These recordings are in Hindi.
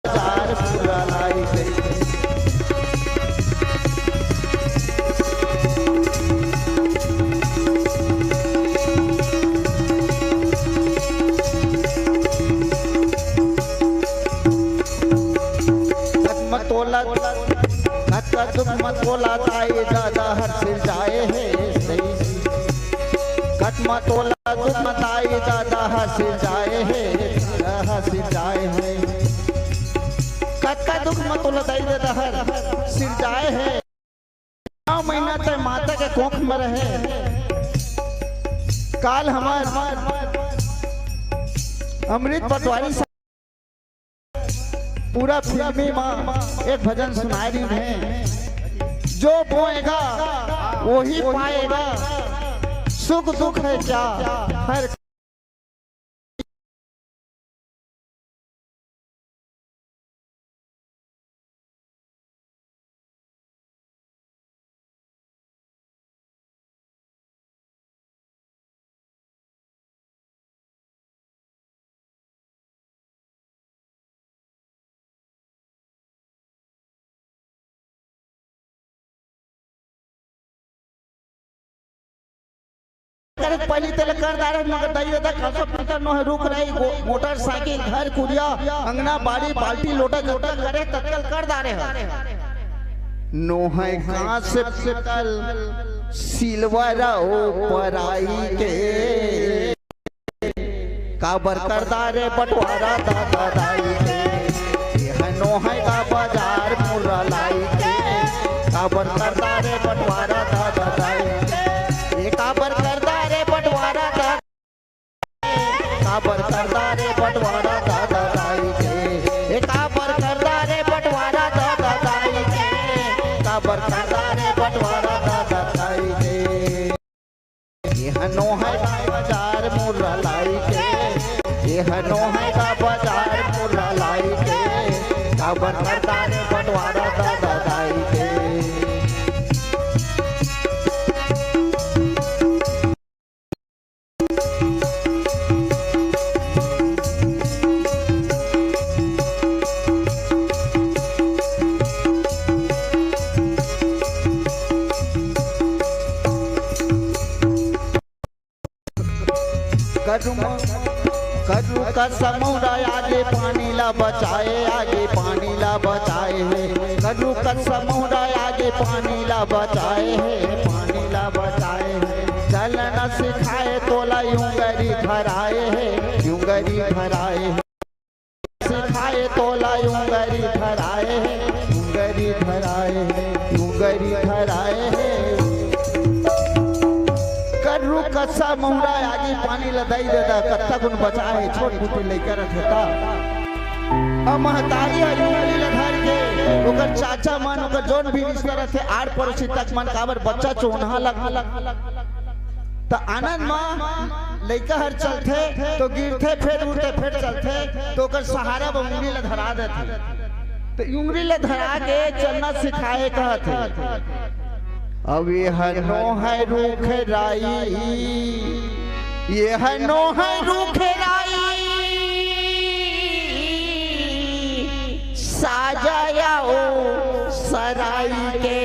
बाजार पूरा लाई गई। दुख मत बोला ताई दादा हर सिर जाए है सही खत्म तोला दुख मत आई दादा हर सिर जाए है कत्ता दुख मत तोला ताई दादा हर सिर जाए है। 9 महीना तक माता के कोख में रहे काल हमार अमृत पटवारी पूरा फिल्मी माँ एक भजन सुनाई रही है, जो बोएगा वही पाएगा, सुख दुख है क्या हर पहली तेल कर दारे मगर दई दादा कसो पीटर नो रुक रही मोटरसाइकिल घर कुरिया अंगना बाड़ी बाल्टी लोटा जोटा करे तत्काल कर दारे नो है कहां से तल सिलवरा ओ पराई के काबर कर दारे बटवारा दादा दाई के यह नो है का बाजार मुर्रा लाई के काबर कर दारे बटवारा दादा दाई के काबर कर काबर करदा रे बटवारा दादा दाई के काबर करदा रे बटवारा दादा दाई के काबर करदा रे बटवारा दादा दाई के यह नो है बाजार मुर्रा लाई के यह नो है का बाजार मुर्रा लाई के काबर करदा रे बटवारा दादा दाई के करू का समुदाय आगे पानी ला बचाए है करू का समुदाय आगे पानी ला बचाए है चलना सिखाए तोला यूंगरी भराए है सिखाए तोला यूंगरी भराए है करू कच्चा मुहरा आगे पानी लदाई देता कत्ता गुन बचाए छोट छोटे लेकर था महतारी यूंगरी लधार के ओकर चाचा मन ओकर जोन भी रिश्तेदार थे आड़ पड़ोसी तक मन काबर बच्चा चोनहा लग त आनंद मां लइका हर चलथे तो गिरथे फिर उठते फिर चलथे तो ओकर सहारा उंगली ल धरा देथे तो उंगली ल धरा के चलना सिखाए कहथे अब यह नो है रूख राई यह नो है रूख राई साजाया ओ सराई के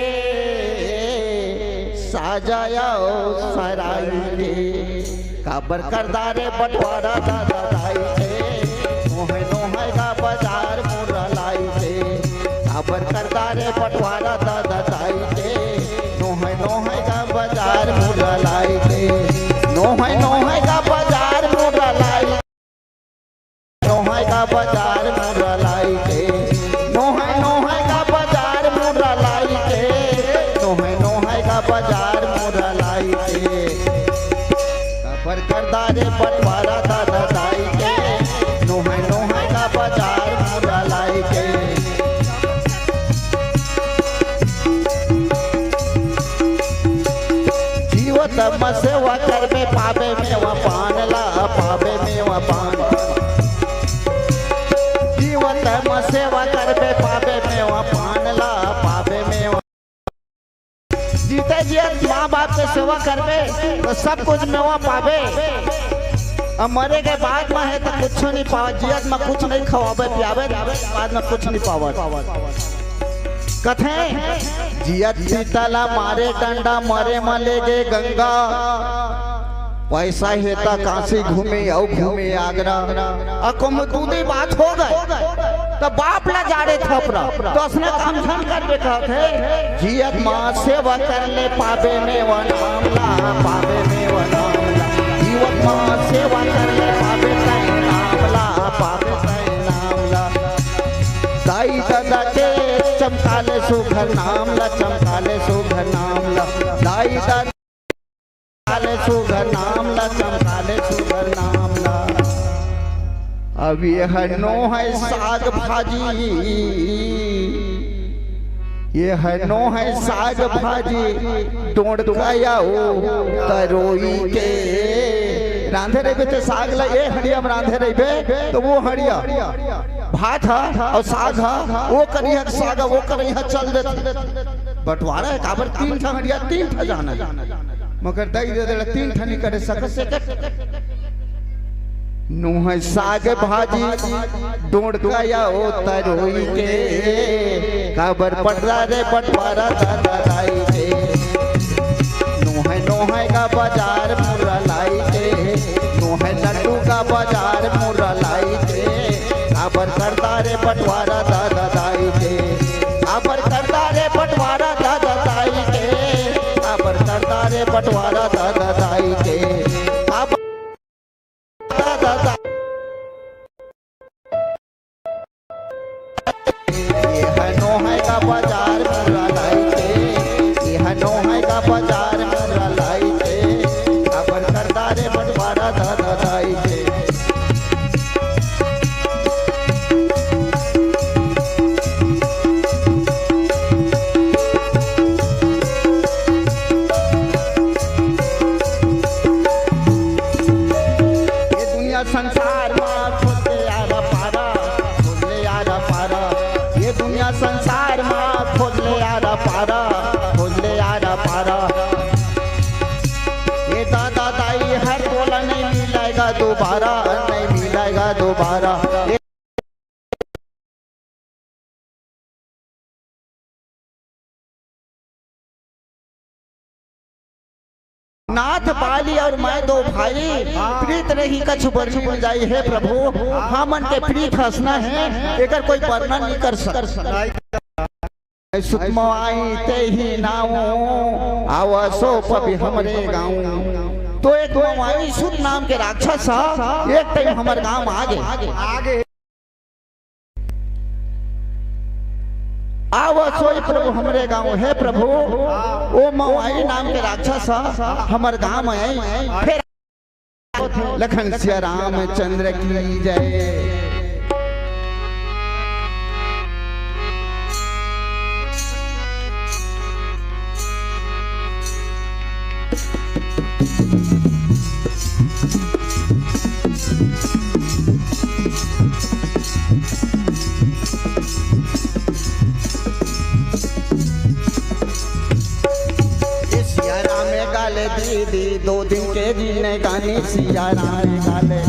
काबर करदा रे बटवारा दादा दाई के नो है का बाजार मुर्रा लाई के काबर करदा रे बटवारा दादा दाई के नो है का बाजार मुर्रा लाई के नो है का बाजार मुर्रा लाई नो है का बाजार मुर्रा लाई के नो है का बाजार मुर्रा लाई के नो है का बाजार मुर्रा लाई के काबर करदा रे बटवारा दादा दाई के नो है का बाजार मुर्रा लाई के तब सेवा करबे पावे मेवा पान ला पावे मेवा पान जीवत सेवा करबे पावे मेवा पान ला पावे मेवा जीते जी माँ बाप के सेवा करबे तो सब कुछ मेवा पावे अब मरे के बाद में है तो कुछ नहीं पावत, जियत में कुछ नहीं खवाबे पियाबे, बाद में कुछ नहीं पावत। कथे जियत पीतला मारे डंडा, मरे मले गे गंगा, पैसा हेता काशी घूमे और घूमे आगरा। अकुम दूधी बात हो गए तो बाप ला जा रहे थपरा, तो उसने काम झन कर पे कहते जियत माँ सेवा कर ले पावे में व नामला, पावे में व नामला, जीवत माँ सेवा कर ले पावे तै नामला, पावे तै नामला। दाई दादा के चमकाले सुघर नामला, चमकाले सुघर नामला, दाई दादा चमकाले सुघर नामला, चमकाले सुघर नामला। अब यह नो है साग भाजी, ये है नो है साग भाजी, टोड़काया तरोई के रांधे रहे थे साग ला, ये हड़िया में रांधे रहे तो वो हड़िया भात है और साग है, वो करी है साग, वो करी है चल देते बंटवारा है काबर 3 ठा हड़िया 3 ठा जाना, मगर दई दे दे 3 ठा नहीं करे सकत से नो है साग भाजी, डोड़काया तरोई के, काबर पटरा रे बंटवारा दादा दाई के। नो है का बाजार मुर्रा लाई के, नो है लड्डू का बाजार मुर्रा लाई के, काबर करता रे बंटवारा दादा दाई के, काबर करता रे बंटवारा दादा दाई के, काबर करता रे बंटवारा दादा दाई के, दादा ये है नो है का बाजार मुर्रा लाई के, ये है नो है का बाजार मुर्रा लाई के, काबर करता रे बंटवारा दादा दाई के। संसार में खोले यारा पारा, खोले यारा पारा, ये दुनिया संसार में खोले यारा पारा, खोले यारा पारा। ये दादा दाई हर बोला नहीं मिलेगा दोबारा, नहीं मिलेगा दोबारा। नाथ बाली और मैं 2 भाई, प्रीत रही कछु बरसी मिल जाई है प्रभु, हमन के प्रीत हंसना है, एकर कोई वर्णन नहीं कर सकता। सुतमाई ते ही नाऊ आवसो पबी हमरे गाँव, तो एक मवाई सुत नाम के राक्षस एक टाइम हमारे गाँव आगे आवा सोई प्रभु हमरे गाँव है प्रभु, ओ मवाई नाम के राक्षस हमारे गाँव में आई, फिर लखन सिया रामचंद्र की जय। दीदी 2 दिन के जीने गानी सिया राम गाले,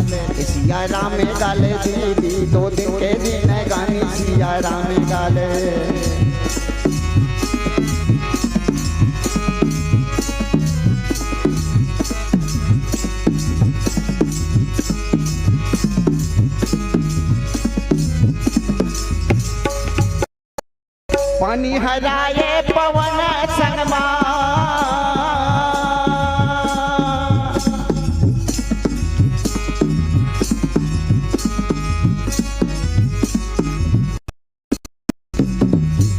सिया राम गाले दीदी 2 दिन के जीने गानी सिया राम गाले। पानी हराए पवन संगमा,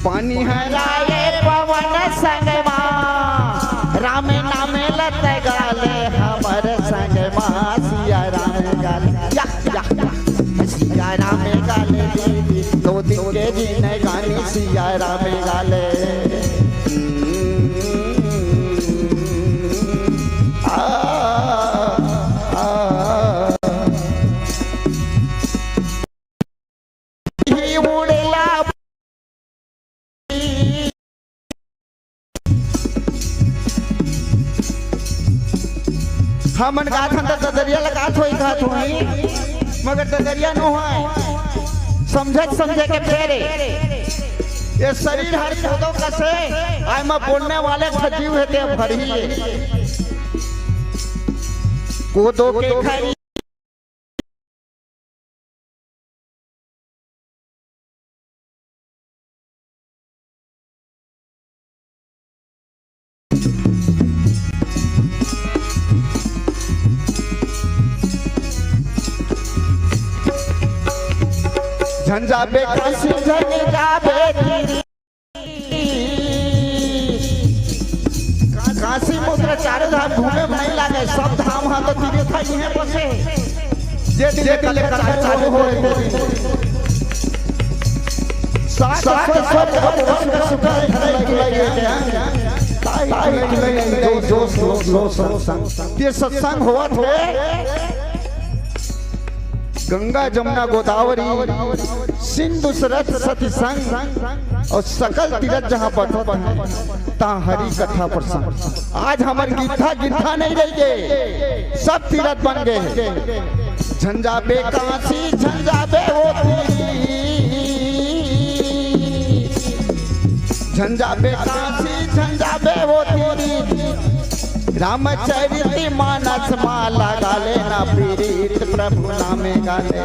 पानी हराए पवन संगमा, राम नाम लत गाले हमर संगमा, सिया राम गाले या सिया राम गाले दीदी 2 दिन के जीने गानी सिया राम गाले। हमन गाथन तो ददरिया लगात होई कहत होई मगर ददरिया न होय समझे के फेरे ये शरीर हर पौधों का से आय में बोलने वाले खजीव हेते भरी कोदो के खरी झंझाबे काशी झंझाबे काशी मुद्रा चारों धाम घूमे नहीं लागे सब धाम हां तो तीरे था यहीं बसे जे दिल करता चालू हो रहे साथ सुख ये सत्संग हुआ थे गंगा जमुना गोदावरी सिंधु सरस्वती संग और सकल तीर्थ जहाँ पर तहाँ हरि कथा प्रसंग आज हमारे गिट्ठा नहीं रह गए सब तीर्थ बन गए झंझाबे काशी झंझाबे वो झंझाबे काशी झंझाबे वो तेरी रामचरित मानस माला गाले ना पीड़ित प्रभु नामे गाले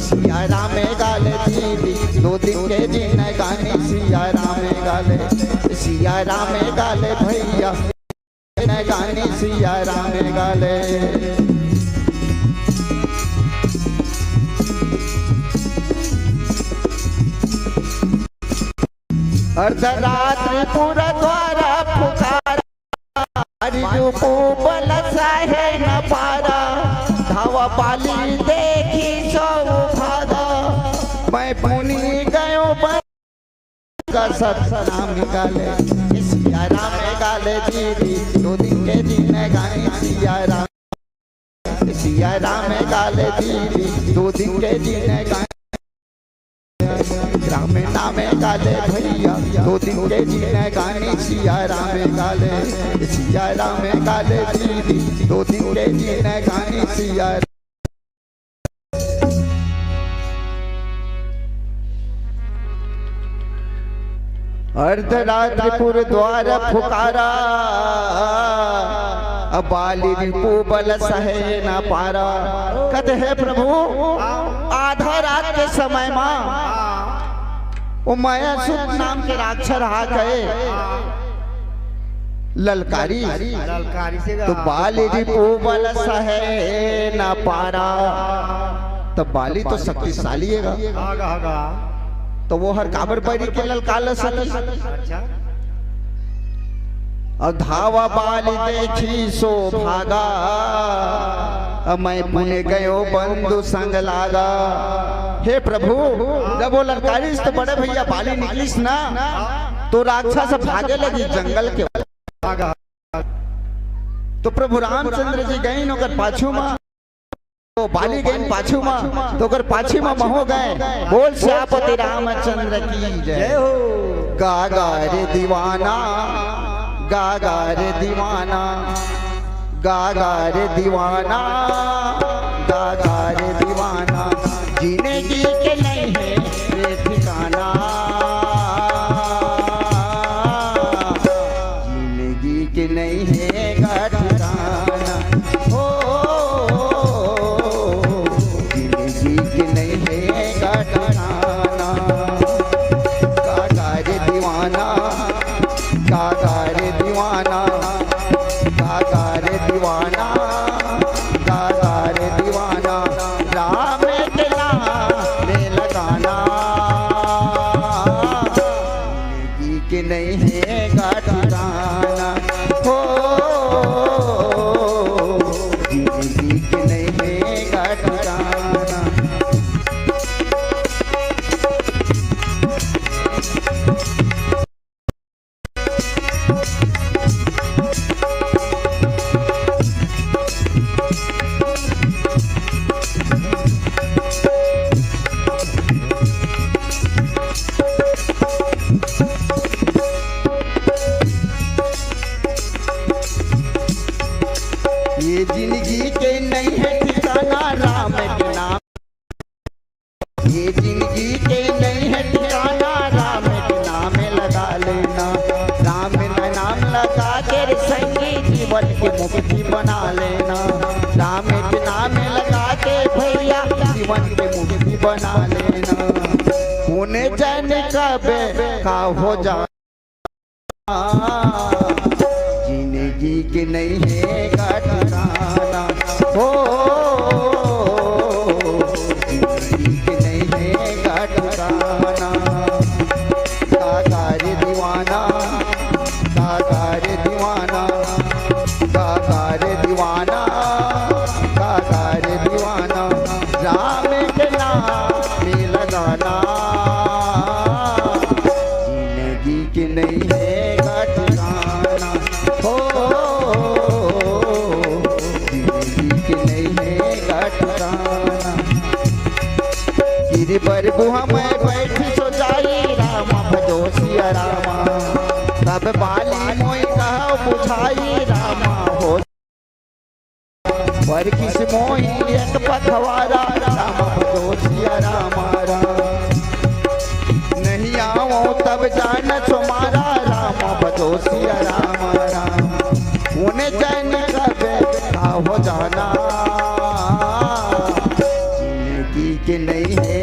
सिया रामे गाले दीदी 2 दिन के दिन गाने सिया रामे गाले भैया गाने सिया रामे गाले अर्धरात्रि पूरा द्वारा पुकार है न पारा धावा पाली देखी सौ भागा मैं पुनी गयो का सत्सनाम निकाले सिया राम गाले दीदी 2 दिन के दिन गाने सिया राम गाले दीदी 2 दिन के दिन गाने राम नामे गाले भैया 2 दिन के दिन गाने सिया राम गाले दीदी 2 दिन के दिन गाने सिया अर्धरात्रिपुर द्वार फुकारा बाली रिपु बल सहे न पारा कहते है प्रभु आधा रात के समय में वो माया सुख नाम के राक्षस आ गए ललकारी तो बाली रिपु बल सहे न पारा तो बाली तो शक्तिशाली है तो वो हर काबर परी के ललकाल सकी और धावा बाली देखी सो भागा मैं पुणे गयो बंधु संग लागा हे प्रभु जब वो ललकारिस तो बड़े भैया बाली निकलिस ना तो राक्षस भागे लगी जंगल के तो प्रभु रामचंद्र जी गए नौकर पाछू में तो बाली गई पाछू में तो कर पाछी में महो गए बोल श्यापति रामचंद्र की जय हो गागा रे दीवाना गागा रे दीवाना गागा रे दीवाना गागा रे दीवाना जिंदगी के नहीं है रे ठिकाना जिंदगी के नहीं है ठिकाना नहीं है ठिकाना हो जिंदगी के नहीं है ठिकाना बना लेना। राम के नाम लगा के भैया जीवन के मुक्ति बना लेना। पुण्य जन कबे का हो जा जिंदगी के नहीं है ठिकाना हो, जिंदगी के नहीं है ठिकाना। काका रे दीवाना, काका रे दीवाना, काका रे दीवाना, काका रे दीवाना। राम के नाम में लगाना जिंदगी के नहीं है ठिकाना हो, जिंदगी के नहीं है ठिकाना। गिर पर गुहा में बैठी सो जाई राम भजो सिया रामा। सब बाली मोई कहा बुझाई रामा हो, पर किस मोई एक पखवारा राम भजो सिया रामा। नहीं आओ तब जान तुम्हारा राम भजो सिया रामा। उन्हें जन कबे का हो जाना जिंदगी के नहीं है